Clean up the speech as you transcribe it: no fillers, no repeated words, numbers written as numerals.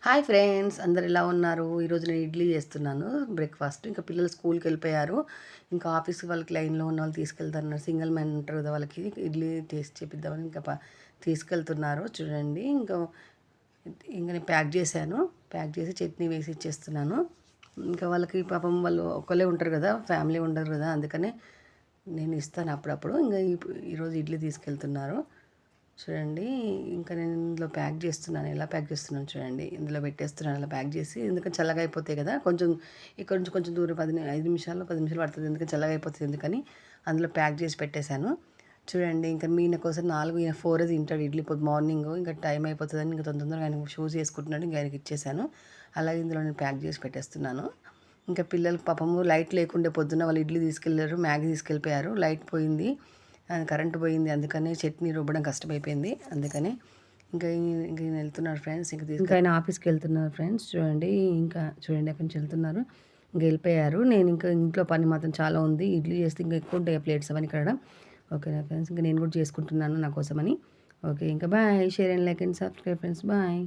Hi friends, అందరు ఎలా ఉన్నారు? ఈరోజు నేను ఇడ్లీ చేస్తున్నాను బ్రేక్ఫాస్ట్. ఇంకా పిల్లలు స్కూల్కి వెళ్ళిపోయారు. ఇంకా ఆఫీస్ వాళ్ళకి లైన్లో ఉన్న వాళ్ళు తీసుకెళ్తున్నారు. సింగిల్ మ్యాన్ ఉంటారు కదా, వాళ్ళకి ఇడ్లీ టేస్ట్ చేపిద్దామని ఇంకా తీసుకెళ్తున్నారు. చూడండి, ఇంకా ఇంకా నేను ప్యాక్ చేశాను. ప్యాక్ చేసి చట్నీ వేసి ఇచ్చేస్తున్నాను. ఇంకా వాళ్ళకి పాపం వాళ్ళు ఒకళ్ళే ఉంటారు కదా, ఫ్యామిలీ ఉండరు కదా, అందుకనే నేను ఇస్తాను అప్పుడప్పుడు. ఇంకా ఈరోజు ఇడ్లీ తీసుకెళ్తున్నారు. చూడండి, ఇంకా నేను ఇందులో ప్యాక్ చేస్తున్నాను. ఎలా ప్యాక్ చేస్తున్నాను చూడండి. ఇందులో పెట్టేస్తున్నాను అలా ప్యాక్ చేసి. ఎందుకంటే చల్లగా అయిపోతాయి కదా, కొంచెం ఇక్కడ నుంచి కొంచెం దూరం 5 నిమిషాలు పడుతుంది. ఎందుకంటే చల్లగా అయిపోతుంది ఎందుకని అందులో ప్యాక్ చేసి పెట్టేశాను. చూడండి, ఇంకా ఈయన కోసం 4 ఈయన 4 తింటాడు ఇడ్లీ మార్నింగ్. ఇంకా టైం అయిపోతుందని ఇంకా తొందరగా ఆయన షూస్ వేసుకుంటున్నాడు. ఇంకా ఆయనకి ఇచ్చేసాను. అలాగే ఇందులో నేను ప్యాక్ చేసి పెట్టేస్తున్నాను. ఇంకా పిల్లలకి పాపము లైట్ లేకుండే పొద్దున్న వాళ్ళు ఇడ్లీ తీసుకెళ్ళారు, మ్యాగీ తీసుకెళ్ళిపోయారు. లైట్ పోయింది, కరెంటు పోయింది, అందుకనే చట్నీ రుబ్బడం కష్టమైపోయింది. అందుకని ఇంకా ఇంక ఈయన వెళ్తున్నారు ఫ్రెండ్స్. ఇంకా ఆయన ఆఫీస్కి వెళ్తున్నారు ఫ్రెండ్స్. చూడండి, ఇంకా చూడండి అక్కడి నుంచి వెళ్తున్నారు. ఇంకా వెళ్ళిపోయారు. నేను ఇంకా ఇంట్లో పని మాత్రం చాలా ఉంది. ఇడ్లీ చేస్తే ఇంకా ఎక్కువ ఉంటాయి ప్లేట్స్ అవన్నీ ఇక్కడ. ఓకేనా ఫ్రెండ్స్, ఇంకా నేను కూడా చేసుకుంటున్నాను నా కోసమని. ఓకే, ఇంకా bye. Share and like and subscribe friends. Bye.